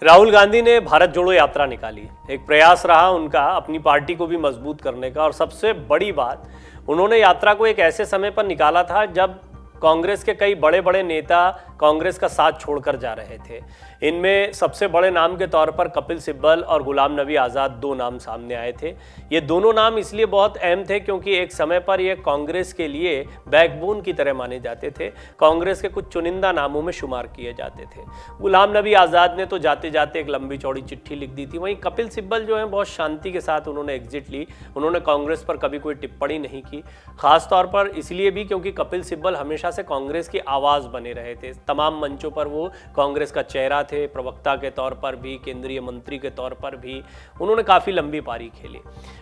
राहुल गांधी ने भारत जोड़ो यात्रा निकाली। एक प्रयास रहा उनका अपनी पार्टी को भी मजबूत करने का, और सबसे बड़ी बात, उन्होंने यात्रा को एक ऐसे समय पर निकाला था जब कांग्रेस के कई बड़े बड़े नेता कांग्रेस का साथ छोड़कर जा रहे थे। इनमें सबसे बड़े नाम के तौर पर कपिल सिब्बल और गुलाम नबी आज़ाद दो नाम सामने आए थे। ये दोनों नाम इसलिए बहुत अहम थे क्योंकि एक समय पर ये कांग्रेस के लिए बैकबोन की तरह माने जाते थे, कांग्रेस के कुछ चुनिंदा नामों में शुमार किए जाते थे। गुलाम नबी आज़ाद ने तो जाते जाते एक लंबी चौड़ी चिट्ठी लिख दी थी। वहीं कपिल सिब्बल जो है बहुत शांति के साथ उन्होंने एग्जिट ली। उन्होंने कांग्रेस पर कभी कोई टिप्पणी नहीं की, खासतौर पर इसलिए भी क्योंकि कपिल सिब्बल हमेशा से कांग्रेस की आवाज़ बने रहे थे। तमाम मंचों पर वो कांग्रेस का चेहरा थे, प्रवक्ता के तौर पर भी, केंद्रीय मंत्री के तौर पर भी उन्होंने काफ़ी लंबी पारी खेली।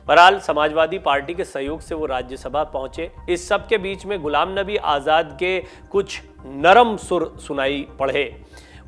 बहरहाल समाजवादी पार्टी के सहयोग से वो राज्यसभा पहुंचे। इस सब के बीच में गुलाम नबी आज़ाद के कुछ नरम सुर सुनाई पड़े।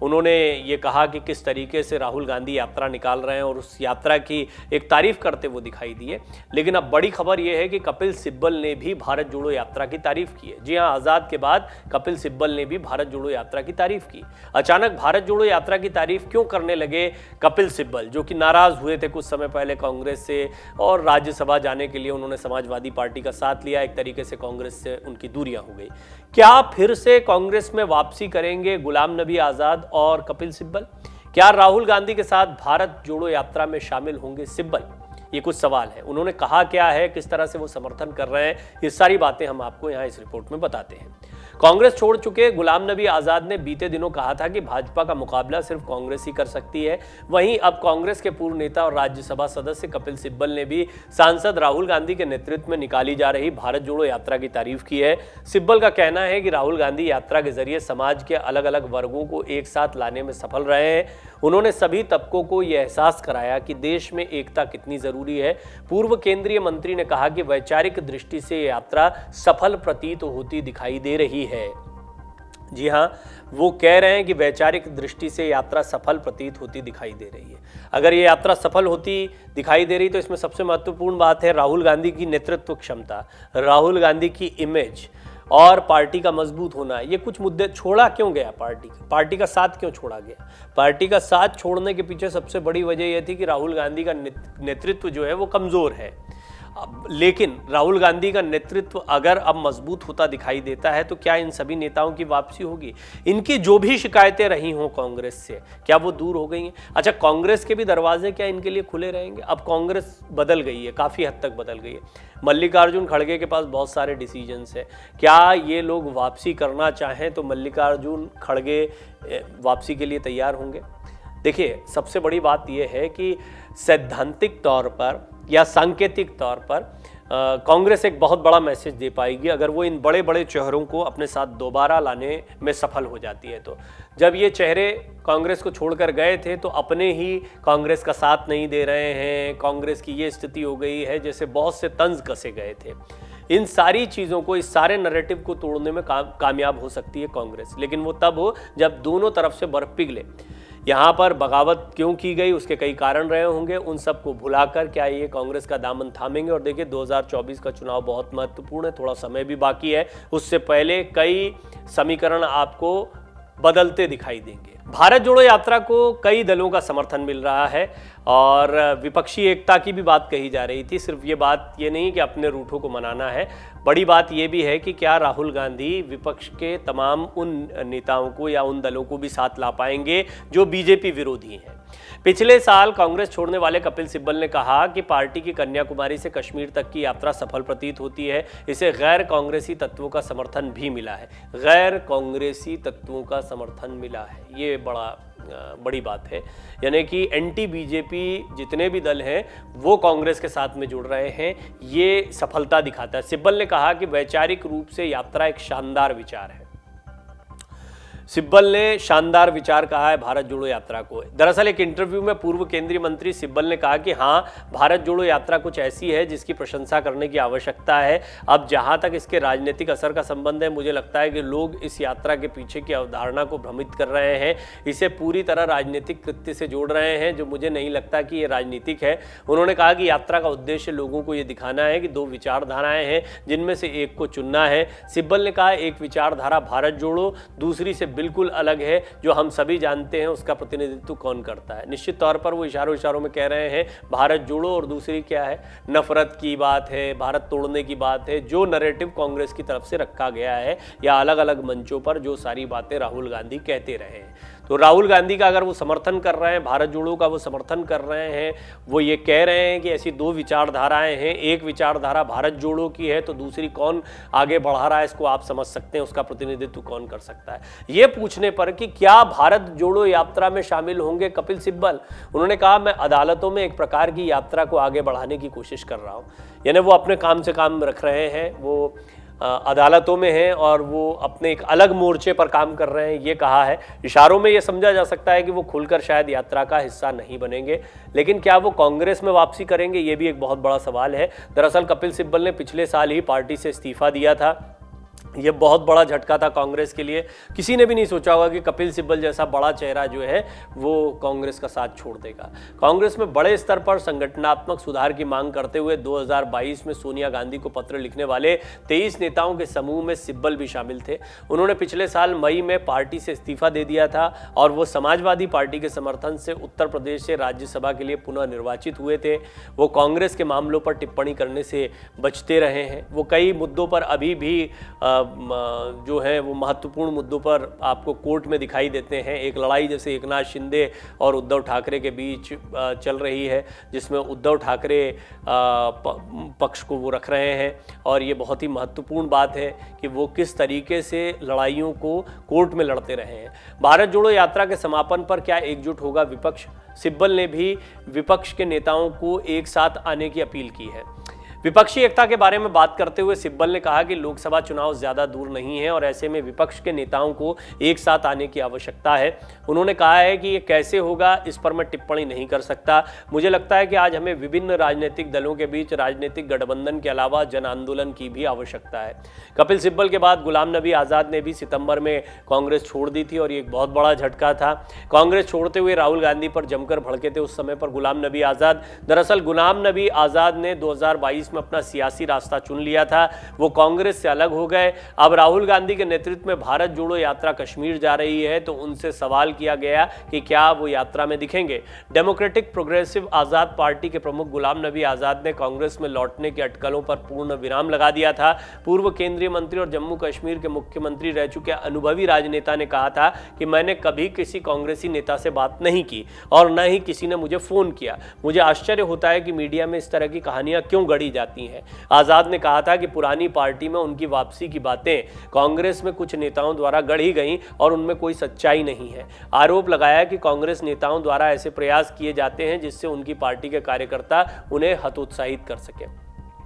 उन्होंने ये कहा कि किस तरीके से राहुल गांधी यात्रा निकाल रहे हैं और उस यात्रा की एक तारीफ करते वो दिखाई दिए। लेकिन अब बड़ी खबर यह है कि कपिल सिब्बल ने भी भारत जोड़ो यात्रा की तारीफ की है। जी हां, आज़ाद के बाद कपिल सिब्बल ने भी भारत जोड़ो यात्रा की तारीफ की। अचानक भारत जोड़ो यात्रा की तारीफ क्यों करने लगे कपिल सिब्बल, जो कि नाराज हुए थे कुछ समय पहले कांग्रेस से, और राज्यसभा जाने के लिए उन्होंने समाजवादी पार्टी का साथ लिया। एक तरीके से कांग्रेस से उनकी दूरियां हो गई। क्या फिर से कांग्रेस में वापसी करेंगे गुलाम नबी आज़ाद और कपिल सिब्बल? क्या राहुल गांधी के साथ भारत जोड़ो यात्रा में शामिल होंगे सिब्बल? ये कुछ सवाल है। उन्होंने कहा क्या है, किस तरह से वो समर्थन कर रहे हैं, ये सारी बातें हम आपको यहाँ इस रिपोर्ट में बताते हैं। कांग्रेस छोड़ चुके गुलाम नबी आज़ाद ने बीते दिनों कहा था कि भाजपा का मुकाबला सिर्फ कांग्रेस ही कर सकती है। वहीं अब कांग्रेस के पूर्व नेता और राज्यसभा सदस्य कपिल सिब्बल ने भी सांसद राहुल गांधी के नेतृत्व में निकाली जा रही भारत जोड़ो यात्रा की तारीफ की है। सिब्बल का कहना है कि राहुल गांधी यात्रा के जरिए समाज के अलग अलग वर्गों को एक साथ लाने में सफल रहे हैं। उन्होंने सभी तबकों को यह एहसास कराया कि देश में एकता कितनी जरूरी है। पूर्व केंद्रीय मंत्री ने कहा कि वैचारिक दृष्टि से यात्रा सफल प्रतीत होती दिखाई दे रही है। जी हां, वो कह रहे हैं कि वैचारिक दृष्टि से यात्रा सफल प्रतीत होती दिखाई दे रही है। अगर ये यात्रा सफल होती दिखाई दे रही तो इसमें सबसे महत्वपूर्ण बात है राहुल गांधी की नेतृत्व क्षमता, राहुल गांधी की इमेज और पार्टी का मजबूत होना। ये कुछ मुद्दे छोड़ा क्यों गया, पार्टी का साथ क्यों छोड़ा गया? पार्टी का साथ छोड़ने के पीछे सबसे बड़ी वजह यह थी कि राहुल गांधी का नेतृत्व जो है वो कमजोर है। लेकिन राहुल गांधी का नेतृत्व अगर अब मजबूत होता दिखाई देता है तो क्या इन सभी नेताओं की वापसी होगी? इनकी जो भी शिकायतें रही हों कांग्रेस से, क्या वो दूर हो गई हैं? अच्छा, कांग्रेस के भी दरवाजे क्या इनके लिए खुले रहेंगे? अब कांग्रेस बदल गई है, काफ़ी हद तक बदल गई है। मल्लिकार्जुन खड़गे के पास बहुत सारे डिसीजंस हैं। क्या ये लोग वापसी करना चाहें तो मल्लिकार्जुन खड़गे वापसी के लिए तैयार होंगे? देखिए, सबसे बड़ी बात यह है कि सैद्धांतिक तौर पर या सांकेतिक तौर पर कांग्रेस एक बहुत बड़ा मैसेज दे पाएगी अगर वो इन बड़े बड़े चेहरों को अपने साथ दोबारा लाने में सफल हो जाती है। तो जब ये चेहरे कांग्रेस को छोड़कर गए थे तो अपने ही कांग्रेस का साथ नहीं दे रहे हैं, कांग्रेस की ये स्थिति हो गई है जैसे बहुत से तंज कसे गए थे। इन सारी चीज़ों को, इस सारे नैरेटिव को तोड़ने में कामयाब हो सकती है कांग्रेस, लेकिन वो तब हो जब दोनों तरफ से बर्फ पिघले। यहाँ पर बगावत क्यों की गई, उसके कई कारण रहे होंगे। उन सबको भुलाकर क्या ये कांग्रेस का दामन थामेंगे? और देखिए, 2024 का चुनाव बहुत महत्वपूर्ण है, थोड़ा समय भी बाकी है। उससे पहले कई समीकरण आपको बदलते दिखाई देंगे। भारत जोड़ो यात्रा को कई दलों का समर्थन मिल रहा है और विपक्षी एकता की भी बात कही जा रही थी। सिर्फ ये बात ये नहीं कि अपने रूठों को मनाना है, बड़ी बात ये भी है कि क्या राहुल गांधी विपक्ष के तमाम उन नेताओं को या उन दलों को भी साथ ला पाएंगे जो बीजेपी विरोधी हैं। पिछले साल कांग्रेस छोड़ने वाले कपिल सिब्बल ने कहा कि पार्टी की कन्याकुमारी से कश्मीर तक की यात्रा सफल प्रतीत होती है। इसे गैर कांग्रेसी तत्वों का समर्थन भी मिला है। गैर कांग्रेसी तत्वों का समर्थन मिला है, ये बड़ी बात है। यानी कि एंटी बीजेपी जितने भी दल हैं वो कांग्रेस के साथ में जुड़ रहे हैं, ये सफलता दिखाता है। सिब्बल ने कहा कि वैचारिक रूप से यात्रा एक शानदार विचार है। सिब्बल ने शानदार विचार कहा है भारत जोड़ो यात्रा को। दरअसल एक इंटरव्यू में पूर्व केंद्रीय मंत्री सिब्बल ने कहा कि हाँ, भारत जोड़ो यात्रा कुछ ऐसी है जिसकी प्रशंसा करने की आवश्यकता है। अब जहाँ तक इसके राजनीतिक असर का संबंध है, मुझे लगता है कि लोग इस यात्रा के पीछे की अवधारणा को भ्रमित कर रहे हैं, इसे पूरी तरह राजनीतिक कृत्य से जोड़ रहे हैं, जो मुझे नहीं लगता कि ये राजनीतिक है। उन्होंने कहा कि यात्रा का उद्देश्य लोगों को ये दिखाना है कि दो विचारधाराएं हैं जिनमें से एक को चुनना है। सिब्बल ने कहा, एक विचारधारा भारत जोड़ो, दूसरी से बिल्कुल अलग है, जो हम सभी जानते हैं उसका प्रतिनिधित्व कौन करता है। निश्चित तौर पर वो इशारों इशारों में कह रहे हैं भारत जोड़ो, और दूसरी क्या है, नफरत की बात है, भारत तोड़ने की बात है, जो नैरेटिव कांग्रेस की तरफ से रखा गया है या अलग अलग मंचों पर जो सारी बातें राहुल गांधी कहते रहे हैं। तो राहुल गांधी का अगर वो समर्थन कर रहे हैं, भारत जोड़ो का वो समर्थन कर रहे हैं, वो ये कह रहे हैं कि ऐसी दो विचारधाराएं हैं, एक विचारधारा भारत जोड़ो की है तो दूसरी कौन आगे बढ़ा रहा है, इसको आप समझ सकते हैं, उसका प्रतिनिधित्व कौन कर सकता है। ये पूछने पर कि क्या भारत जोड़ो यात्रा में शामिल होंगे कपिल सिब्बल, उन्होंने कहा मैं अदालतों में एक प्रकार की यात्रा को आगे बढ़ाने की कोशिश कर रहा हूँ। यानी वो अपने काम से काम रख रहे हैं, वो अदालतों में हैं और वो अपने एक अलग मोर्चे पर काम कर रहे हैं, ये कहा है। इशारों में ये समझा जा सकता है कि वो खुलकर शायद यात्रा का हिस्सा नहीं बनेंगे, लेकिन क्या वो कांग्रेस में वापसी करेंगे, ये भी एक बहुत बड़ा सवाल है। दरअसल कपिल सिब्बल ने पिछले साल ही पार्टी से इस्तीफा दिया था। ये बहुत बड़ा झटका था कांग्रेस के लिए। किसी ने भी नहीं सोचा होगा कि कपिल सिब्बल जैसा बड़ा चेहरा जो है वो कांग्रेस का साथ छोड़ देगा। कांग्रेस में बड़े स्तर पर संगठनात्मक सुधार की मांग करते हुए 2022 में सोनिया गांधी को पत्र लिखने वाले 23 नेताओं के समूह में सिब्बल भी शामिल थे। उन्होंने पिछले साल मई में पार्टी से इस्तीफा दे दिया था और वो समाजवादी पार्टी के समर्थन से उत्तर प्रदेश से राज्यसभा के लिए पुनः निर्वाचित हुए थे। वो कांग्रेस के मामलों पर टिप्पणी करने से बचते रहे हैं। वो कई मुद्दों पर अभी भी जो है वो महत्वपूर्ण मुद्दों पर आपको कोर्ट में दिखाई देते हैं। एक लड़ाई जैसे एकनाथ शिंदे और उद्धव ठाकरे के बीच चल रही है, जिसमें उद्धव ठाकरे पक्ष को वो रख रहे हैं, और ये बहुत ही महत्वपूर्ण बात है कि वो किस तरीके से लड़ाइयों को कोर्ट में लड़ते रहे हैं। भारत जोड़ो यात्रा के समापन पर क्या एकजुट होगा विपक्ष? सिब्बल ने भी विपक्ष के नेताओं को एक साथ आने की अपील की है। विपक्षी एकता के बारे में बात करते हुए सिब्बल ने कहा कि लोकसभा चुनाव ज़्यादा दूर नहीं है और ऐसे में विपक्ष के नेताओं को एक साथ आने की आवश्यकता है। उन्होंने कहा है कि ये कैसे होगा इस पर मैं टिप्पणी नहीं कर सकता। मुझे लगता है कि आज हमें विभिन्न राजनीतिक दलों के बीच राजनीतिक गठबंधन के अलावा जन आंदोलन की भी आवश्यकता है। कपिल सिब्बल के बाद गुलाम नबी आज़ाद ने भी सितंबर में कांग्रेस छोड़ दी थी और ये एक बहुत बड़ा झटका था। कांग्रेस छोड़ते हुए राहुल गांधी पर जमकर भड़के थे उस समय पर गुलाम नबी आज़ाद। दरअसल गुलाम नबी आज़ाद ने 2022 में अपना सियासी रास्ता चुन लिया था, वो कांग्रेस से अलग हो गए। अब राहुल गांधी के नेतृत्व में भारत जोड़ो यात्रा कश्मीर जा रही है, तो उनसे सवाल किया गया कि क्या वो यात्रा में दिखेंगे। डेमोक्रेटिक प्रोग्रेसिव आज़ाद पार्टी के प्रमुख गुलाम नबी आज़ाद ने कांग्रेस में लौटने के अटकलों पर पूर्ण विराम लगा दिया था। पूर्व केंद्रीय मंत्री और जम्मू कश्मीर के मुख्यमंत्री रह चुके अनुभवी राजनेता ने कहा था कि मैंने कभी किसी कांग्रेसी नेता से बात नहीं की और न ही किसी ने मुझे फोन किया। मुझे आश्चर्य होता है कि मीडिया में इस तरह की कहानियां क्यों गढ़ी जाती हैं। आज़ाद ने कहा था कि पुरानी पार्टी में उनकी वापसी की बातें कांग्रेस में कुछ नेताओं द्वारा गढ़ी गईं और उनमें कोई सच्चाई नहीं है। आरोप लगाया कि कांग्रेस नेताओं द्वारा ऐसे प्रयास किए जाते हैं जिससे उनकी पार्टी के कार्यकर्ता उन्हें हतोत्साहित कर सके।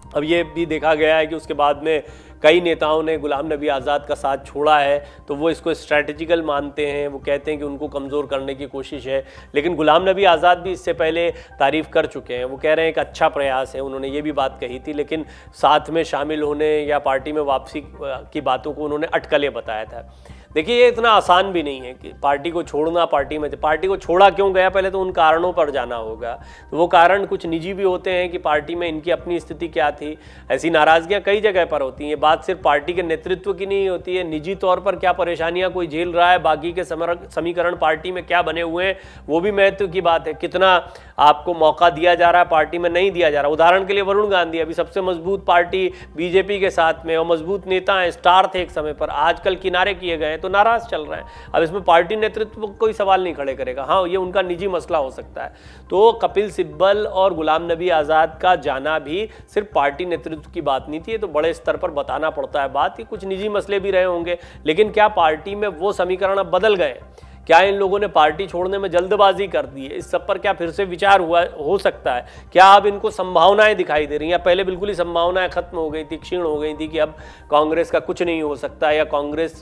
अब ये भी देखा गया है कि उसके बाद में कई नेताओं ने गुलाम नबी आज़ाद का साथ छोड़ा है, तो वो इसको स्ट्रैटेजिकल मानते हैं। वो कहते हैं कि उनको कमज़ोर करने की कोशिश है, लेकिन गुलाम नबी आज़ाद भी इससे पहले तारीफ़ कर चुके हैं। वो कह रहे हैं कि अच्छा प्रयास है, उन्होंने ये भी बात कही थी, लेकिन साथ में शामिल होने या पार्टी में वापसी की बातों को उन्होंने अटकलें बताया था। देखिए, ये इतना आसान भी नहीं है कि पार्टी को छोड़ना। पार्टी को छोड़ा क्यों गया, पहले तो उन कारणों पर जाना होगा। तो वो कारण कुछ निजी भी होते हैं कि पार्टी में इनकी अपनी स्थिति क्या थी। ऐसी नाराज़गियाँ कई जगह पर होती हैं। बात सिर्फ पार्टी के नेतृत्व की नहीं होती है, निजी तौर पर क्या परेशानियाँ कोई झेल रहा है, बाकी के समीकरण पार्टी में क्या बने हुए हैं, वो भी महत्व की बात है। कितना आपको मौका दिया जा रहा है, पार्टी में नहीं दिया जा रहा। उदाहरण के लिए वरुण गांधी अभी सबसे मजबूत पार्टी बीजेपी के साथ में और मजबूत नेता हैं, स्टार थे एक समय पर, आजकल किनारे किए गए तो नाराज चल रहे हैं। अब इसमें पार्टी नेतृत्व कोई सवाल नहीं खड़े करेगा। हाँ, ये उनका निजी मसला हो सकता है। तो कपिल सिब्बल और गुलाम नबी आज़ाद का जाना भी सिर्फ पार्टी नेतृत्व की बात नहीं थी, ये तो बड़े स्तर पर बताना पड़ता है बात कि कुछ निजी मसले भी रहे होंगे। लेकिन क्या पार्टी में वो समीकरण अब बदल गए? क्या इन लोगों ने पार्टी छोड़ने में जल्दबाजी कर दी है? इस सब पर क्या फिर से विचार हुआ हो सकता है? क्या अब इनको संभावनाएं दिखाई दे रही हैं? पहले बिल्कुल ही संभावनाएं खत्म हो गई थी, क्षीण हो गई थी कि अब कांग्रेस का कुछ नहीं हो सकता, या कांग्रेस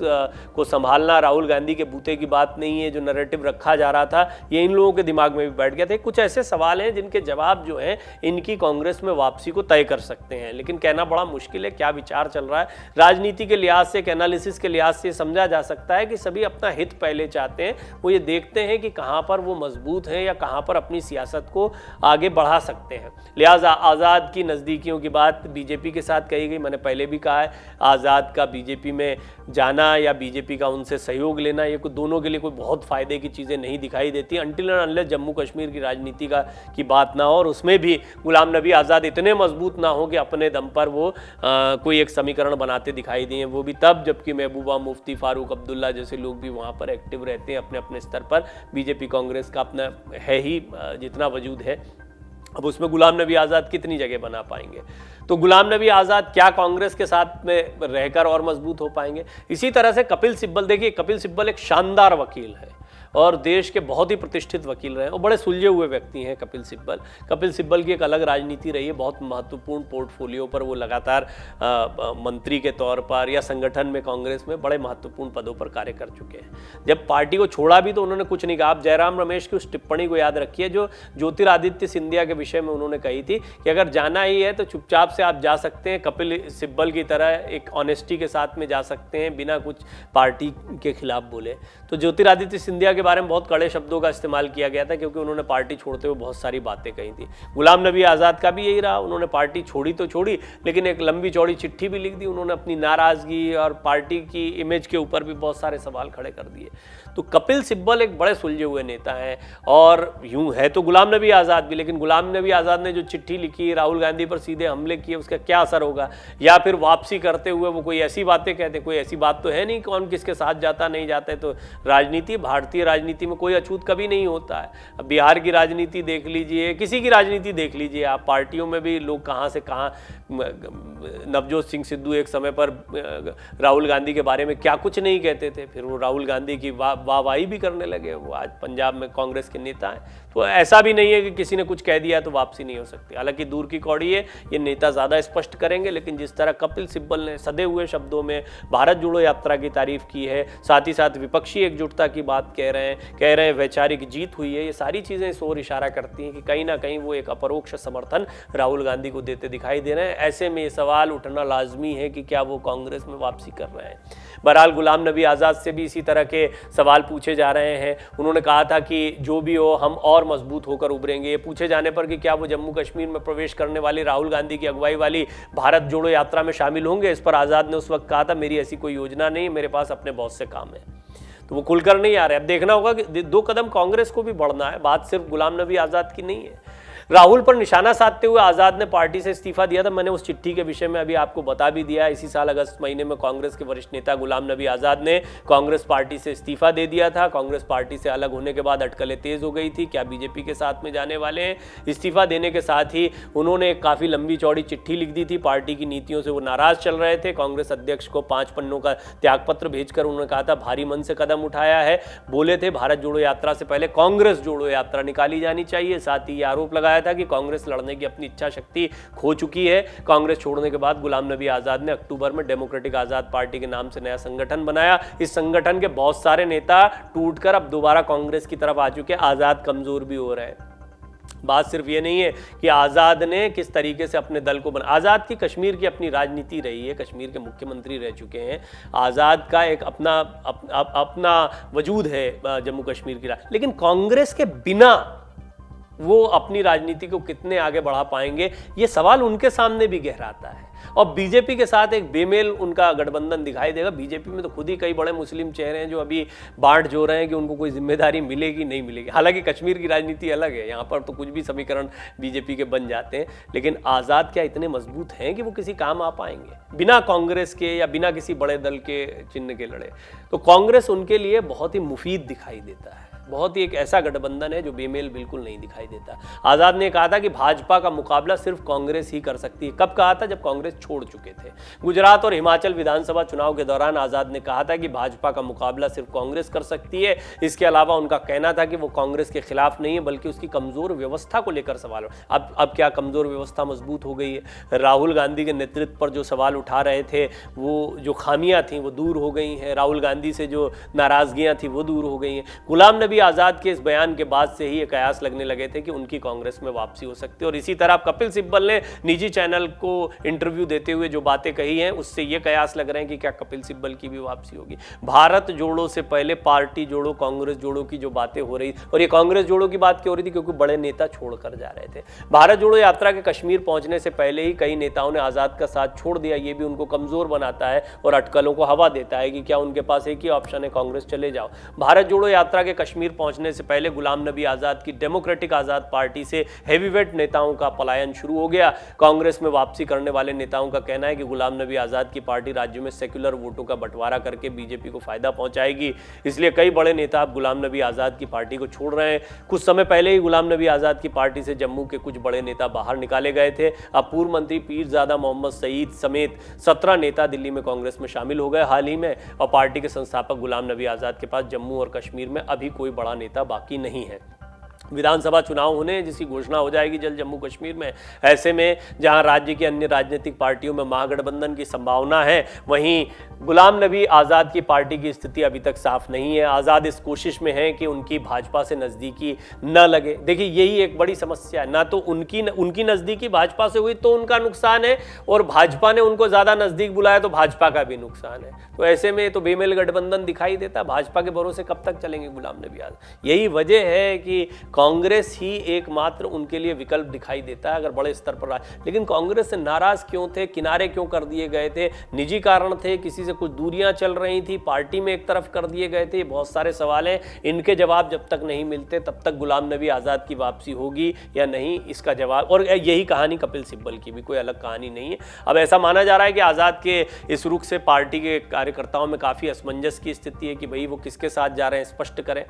को संभालना राहुल गांधी के बूते की बात नहीं है। जो नैरेटिव रखा जा रहा था, ये इन लोगों के दिमाग में भी बैठ गया था। कुछ ऐसे सवाल हैं जिनके जवाब जो हैं इनकी कांग्रेस में वापसी को तय कर सकते हैं, लेकिन कहना बड़ा मुश्किल है क्या विचार चल रहा है। राजनीति के लिहाज से, एक एनालिसिस के लिहाज से समझा जा सकता है कि सभी अपना हित पहले चाहते हैं, वो ये देखते हैं कि कहाँ पर वो मजबूत हैं या कहाँ पर अपनी सियासत को आगे बढ़ा सकते हैं। लिहाजा आज़ाद की नज़दीकियों की बात बीजेपी के साथ कही गई। मैंने पहले भी कहा है, आज़ाद का बीजेपी में जाना या बीजेपी का उनसे सहयोग लेना, ये दोनों के लिए कोई बहुत फ़ायदे की चीज़ें नहीं दिखाई देती until and unless Jammu Kashmir की राजनीति की बात ना हो और उसमें भी गुलाम नबी आज़ाद इतने मजबूत ना हो कि अपने दम पर वो कोई एक समीकरण बनाते दिखाई दिए, वो भी तब जबकि महबूबा मुफ्ती, फारूक अब्दुल्ला जैसे लोग भी वहाँ पर एक्टिव रहते हैं अपने अपने स्तर पर। बीजेपी कांग्रेस का अपना है ही जितना वजूद है, अब उसमें गुलाम नबी आज़ाद कितनी जगह बना पाएंगे। तो गुलाम नबी आज़ाद क्या कांग्रेस के साथ में रहकर और मजबूत हो पाएंगे। इसी तरह से कपिल सिब्बल, देखिए कपिल सिब्बल एक शानदार वकील है और देश के बहुत ही प्रतिष्ठित वकील रहे और बड़े सुलझे हुए व्यक्ति हैं कपिल सिब्बल। कपिल सिब्बल की एक अलग राजनीति रही है, बहुत महत्वपूर्ण पोर्टफोलियो पर वो लगातार मंत्री के तौर पर या संगठन में कांग्रेस में बड़े महत्वपूर्ण पदों पर कार्य कर चुके हैं। जब पार्टी को छोड़ा भी तो उन्होंने कुछ नहीं कहा। आप जयराम रमेश की उस टिप्पणी को याद रखिए जो ज्योतिरादित्य सिंधिया के विषय में उन्होंने कही थी कि अगर जाना ही है तो चुपचाप से आप जा सकते हैं, कपिल सिब्बल की तरह एक ऑनेस्टी के साथ में जा सकते हैं बिना कुछ पार्टी के खिलाफ बोले। तो ज्योतिरादित्य सिंधिया के बारे में बहुत कड़े शब्दों का इस्तेमाल किया गया था क्योंकि उन्होंने पार्टी छोड़ते हुए बहुत सारी बातें कही थी। गुलाम नबी आज़ाद का भी यही रहा, उन्होंने पार्टी छोड़ी तो छोड़ी लेकिन एक लंबी चौड़ी चिट्ठी भी लिख दी। उन्होंने अपनी नाराज़गी और पार्टी की इमेज के ऊपर भी बहुत सारे सवाल खड़े कर दिए। तो कपिल सिब्बल एक बड़े सुलझे हुए नेता हैं और यूं है तो गुलाम नबी आज़ाद भी, लेकिन गुलाम नबी आज़ाद ने जो चिट्ठी लिखी, राहुल गांधी पर सीधे हमले किए, उसका क्या असर होगा, या फिर वापसी करते हुए वो कोई ऐसी बातें कहते, कोई ऐसी बात तो है नहीं कौन किसके साथ जाता नहीं जाता है। तो राजनीति, भारतीय राजनीति में कोई अछूत कभी नहीं होता है। अब बिहार की राजनीति देख लीजिए, किसी की राजनीति देख लीजिए आप, पार्टियों में भी लोग कहाँ से कहाँ, नवजोत सिंह सिद्धू एक समय पर राहुल गांधी के बारे में क्या कुछ नहीं कहते थे, फिर वो राहुल गांधी की वाहवाही भी करने लगे, वो आज पंजाब में कांग्रेस के नेता हैं। तो ऐसा भी नहीं है कि किसी ने कुछ कह दिया तो वापसी नहीं हो सकती। हालांकि दूर की कौड़ी है, ये नेता ज़्यादा स्पष्ट करेंगे, लेकिन जिस तरह कपिल सिब्बल ने सधे हुए शब्दों में भारत जोड़ो यात्रा की तारीफ की है, साथ ही साथ विपक्षी एकजुटता की बात कह रहे हैं वैचारिक जीत हुई है, ये सारी चीज़ें इस ओर इशारा करती हैं कि कहीं ना कहीं वो एक अपरोक्ष समर्थन राहुल गांधी को देते दिखाई दे रहे हैं। ऐसे में ये सवाल उठना लाजमी है कि क्या वो कांग्रेस में वापसी कर रहे हैं। बहरहाल गुलाम नबी आज़ाद से भी इसी तरह के सवाल पूछे जा रहे हैं। उन्होंने कहा था कि जो भी हो हम और मजबूत होकर उभरेंगे। ये पूछे जाने पर कि क्या वो जम्मू कश्मीर में प्रवेश करने वाली राहुल गांधी की अगुवाई वाली भारत जोड़ो यात्रा में शामिल होंगे, इस पर आज़ाद ने उस वक्त कहा था मेरी ऐसी कोई योजना नहीं, मेरे पास अपने बहुत से काम है। तो वो खुलकर नहीं आ रहे। अब देखना होगा कि 2 कदम कांग्रेस को भी बढ़ना है, बात सिर्फ गुलाम नबी आज़ाद की नहीं है। राहुल पर निशाना साधते हुए आज़ाद ने पार्टी से इस्तीफा दिया था। मैंने उस चिट्ठी के विषय में अभी आपको बता भी दिया। इसी साल अगस्त महीने में कांग्रेस के वरिष्ठ नेता गुलाम नबी आज़ाद ने कांग्रेस पार्टी से इस्तीफा दे दिया था। कांग्रेस पार्टी से अलग होने के बाद अटकलें तेज हो गई थी, क्या बीजेपी के साथ में जाने वाले हैं। इस्तीफा देने के साथ ही उन्होंने एक काफ़ी लंबी चौड़ी चिट्ठी लिख दी थी। पार्टी की नीतियों से वो नाराज़ चल रहे थे। कांग्रेस अध्यक्ष को 5 पन्नों का त्यागपत्र भेजकर उन्होंने कहा था भारी मन से कदम उठाया है। बोले थे भारत जोड़ो यात्रा से पहले कांग्रेस जोड़ो यात्रा निकाली जानी चाहिए। साथ ही ये आरोप लगाया था कि कांग्रेस लड़ने की अपनी इच्छा शक्ति खो चुकी है। कांग्रेस छोड़ने के बाद गुलाम नबी आज़ाद ने अक्टूबर में डेमोक्रेटिक आज़ाद पार्टी के नाम से नया संगठन बनाया। इस संगठन के बहुत सारे नेता टूटकर अब दोबारा कांग्रेस की तरफ आ चुके हैं। आज़ाद कमजोर भी हो रहे हैं। बात सिर्फ ये नहीं है कि आज़ाद ने किस तरीके से अपने दल को बना, आज़ाद की कश्मीर की अपनी राजनीति रही है, कश्मीर के मुख्यमंत्री रह चुके हैं। आज़ाद का एक अपना वजूद है जम्मू कश्मीर की, लेकिन कांग्रेस के बिना वो अपनी राजनीति को कितने आगे बढ़ा पाएंगे, ये सवाल उनके सामने भी गहराता है। और बीजेपी के साथ एक बेमेल उनका गठबंधन दिखाई देगा। बीजेपी में तो खुद ही कई बड़े मुस्लिम चेहरे हैं जो अभी बांट जो रहे हैं कि उनको कोई जिम्मेदारी मिलेगी नहीं मिलेगी। हालांकि कश्मीर की राजनीति अलग है, यहाँ पर तो कुछ भी समीकरण बीजेपी के बन जाते हैं, लेकिन आज़ाद क्या इतने मजबूत हैं कि वो किसी काम आ पाएंगे बिना कांग्रेस के या बिना किसी बड़े दल के चिन्ह के लड़े। तो कांग्रेस उनके लिए बहुत ही मुफीद दिखाई देता है, बहुत ही एक ऐसा गठबंधन है जो बेमेल बिल्कुल नहीं दिखाई देता। आज़ाद ने कहा था कि भाजपा का मुकाबला सिर्फ कांग्रेस ही कर सकती है। कब कहा था? जब कांग्रेस छोड़ चुके थे। गुजरात और हिमाचल विधानसभा चुनाव के दौरान आज़ाद ने कहा था कि भाजपा का मुकाबला सिर्फ कांग्रेस कर सकती है। इसके अलावा उनका कहना था कि वो कांग्रेस के खिलाफ नहीं है बल्कि उसकी कमजोर व्यवस्था को लेकर सवाल। अब क्या कमजोर व्यवस्था मजबूत हो गई है? राहुल गांधी के नेतृत्व पर जो सवाल उठा रहे थे, वो जो खामियां थी वो दूर हो गई हैं। राहुल गांधी से जो नाराजगियां थी वो दूर हो गई हैं। गुलाम नबी नबी आज़ाद के इस बयान के बाद से ही ये कयास लगने लगे थे कि उनकी कांग्रेस में वापसी हो सकती है। और इसी तरह कपिल सिब्बल ने निजी चैनल को इंटरव्यू देते हुए जो बातें कही हैं उससे ये कयास लग रहे हैं कि क्या कपिल सिब्बल की भी वापसी होगी। भारत जोड़ो से पहले पार्टी जोड़ो, कांग्रेस जोड़ो की जो बातें हो रही, और ये कांग्रेस जोड़ो की बात क्यों हो रही थी, क्योंकि बड़े नेता छोड़कर जा रहे थे। भारत जोड़ो यात्रा के कश्मीर पहुंचने से पहले ही कई नेताओं ने आज़ाद का साथ छोड़ दिया। ये भी उनको कमजोर बनाता है और अटकलों को हवा देता है कि क्या उनके पास एक ही ऑप्शन है, कांग्रेस चले जाओ। भारत जोड़ो यात्रा के कश्मीर पहुंचने से पहले गुलाम नबी आज़ाद की डेमोक्रेटिक आज़ाद पार्टी से हैवीवेट नेताओं का पलायन शुरू हो गया। कांग्रेस में वापसी करने वाले नेताओं का कहना है कि गुलाम नबी आज़ाद की पार्टी राज्य में सेक्युलर वोटों का बंटवारा करके बीजेपी को फायदा पहुंचाएगी, इसलिए कई बड़े नेता अब गुलाम नबी आज़ाद की पार्टी को छोड़ रहे हैं। कुछ समय पहले ही गुलाम नबी आज़ाद की पार्टी से जम्मू के कुछ बड़े नेता बाहर निकाले गए थे। अब पूर्व मंत्री पीरजादा मोहम्मद सईद समेत 17 नेता दिल्ली में कांग्रेस में शामिल हो गए हाल ही में, और पार्टी के संस्थापक गुलाम नबी आज़ाद के पास जम्मू और कश्मीर में अभी कोई बड़ा नेता बाकी नहीं है। विधानसभा चुनाव होने जिसकी घोषणा हो जाएगी जल्द जम्मू कश्मीर में। ऐसे में जहां राज्य की अन्य राजनीतिक पार्टियों में महागठबंधन की संभावना है, वहीं गुलाम नबी आज़ाद की पार्टी की स्थिति अभी तक साफ नहीं है। आज़ाद इस कोशिश में है कि उनकी भाजपा से नज़दीकी न लगे। देखिए यही एक बड़ी समस्या है, ना तो उनकी नज़दीकी भाजपा से हुई तो उनका नुकसान है, और भाजपा ने उनको ज़्यादा नज़दीक बुलाया तो भाजपा का भी नुकसान है। तो ऐसे में तो बेमेल गठबंधन दिखाई देता है। भाजपा के भरोसे कब तक चलेंगे गुलाम नबी आज़ाद? यही वजह है कि कांग्रेस ही एकमात्र उनके लिए विकल्प दिखाई देता है अगर बड़े स्तर पर। लेकिन कांग्रेस से नाराज क्यों थे, किनारे क्यों कर दिए गए थे? निजी कारण थे, किसी से कुछ दूरियां चल रही थी, पार्टी में एक तरफ कर दिए गए थे? बहुत सारे सवाल हैं, इनके जवाब जब तक नहीं मिलते तब तक गुलाम नबी आज़ाद की वापसी होगी या नहीं, इसका जवाब। और यही कहानी कपिल सिब्बल की भी, कोई अलग कहानी नहीं है। अब ऐसा माना जा रहा है कि आज़ाद के इस रुख से पार्टी के कार्यकर्ताओं में काफ़ी असमंजस की स्थिति है कि भाई वो किसके साथ जा रहे हैं, स्पष्ट करें।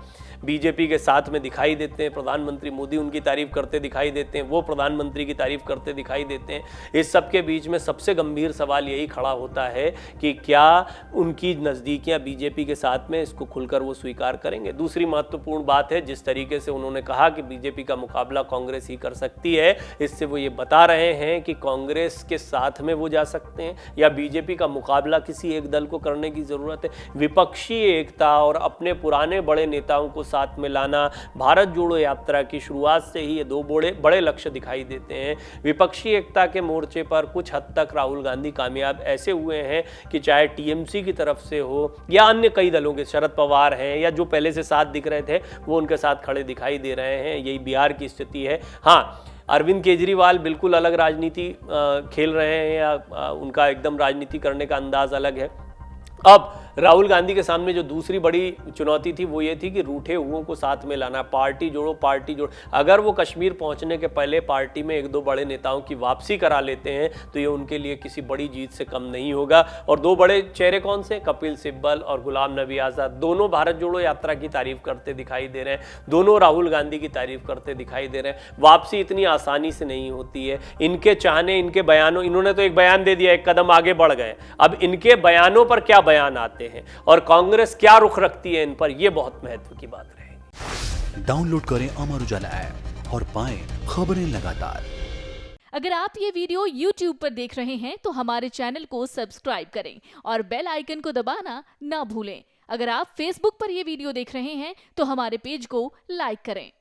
बीजेपी के साथ में दिखाई देते हैं, प्रधानमंत्री मोदी उनकी तारीफ करते दिखाई देते हैं, वो प्रधानमंत्री की तारीफ करते दिखाई देते हैं। इस सब के बीच में सबसे गंभीर सवाल यही खड़ा होता है कि क्या उनकी नज़दीकियां बीजेपी के साथ में, इसको खुलकर वो स्वीकार करेंगे। दूसरी महत्वपूर्ण बात है, जिस तरीके से उन्होंने कहा कि बीजेपी का मुकाबला कांग्रेस ही कर सकती है, इससे वो ये बता रहे हैं कि कांग्रेस के साथ में वो जा सकते हैं या बीजेपी का मुकाबला किसी एक दल को करने की ज़रूरत है। विपक्षी एकता और अपने पुराने बड़े नेताओं को साथ में लाना, भारत जोड़ो यात्रा की शुरुआत से ही ये दो बड़े लक्ष्य दिखाई देते हैं। विपक्षी एकता के मोर्चे पर कुछ हद तक राहुल गांधी कामयाब ऐसे हुए हैं कि चाहे टीएमसी की तरफ से हो या अन्य कई दलों के, शरद पवार हैं या जो पहले से साथ दिख रहे थे वो उनके साथ खड़े दिखाई दे रहे हैं। यही बिहार की स्थिति है। हाँ, अरविंद केजरीवाल बिल्कुल अलग राजनीति खेल रहे हैं या उनका एकदम राजनीति करने का अंदाज अलग है। अब राहुल गांधी के सामने जो दूसरी बड़ी चुनौती थी वो ये थी कि रूठे हुओं को साथ में लाना, पार्टी जोड़ो। अगर वो कश्मीर पहुंचने के पहले पार्टी में एक दो बड़े नेताओं की वापसी करा लेते हैं तो ये उनके लिए किसी बड़ी जीत से कम नहीं होगा। और दो बड़े चेहरे कौन से? कपिल सिब्बल और गुलाम नबी आज़ाद, दोनों भारत जोड़ो यात्रा की तारीफ करते दिखाई दे रहे हैं, दोनों राहुल गांधी की तारीफ करते दिखाई दे रहे हैं। वापसी इतनी आसानी से नहीं होती है। इनके चाहने, इनके बयानों, इन्होंने तो एक बयान दे दिया, एक कदम आगे बढ़ गए, अब इनके बयानों पर क्या बयान आते हैं और कांग्रेस क्या रुख रखती है इन पर, यह बहुत महत्व की बात रहेगी। डाउनलोड करें अमर उजाला ऐप और पाएं खबरें लगातार। अगर आप ये वीडियो YouTube पर देख रहे हैं तो हमारे चैनल को सब्सक्राइब करें और बेल आइकन को दबाना ना भूलें। अगर आप Facebook पर ये वीडियो देख रहे हैं तो हमारे पेज को लाइक करें।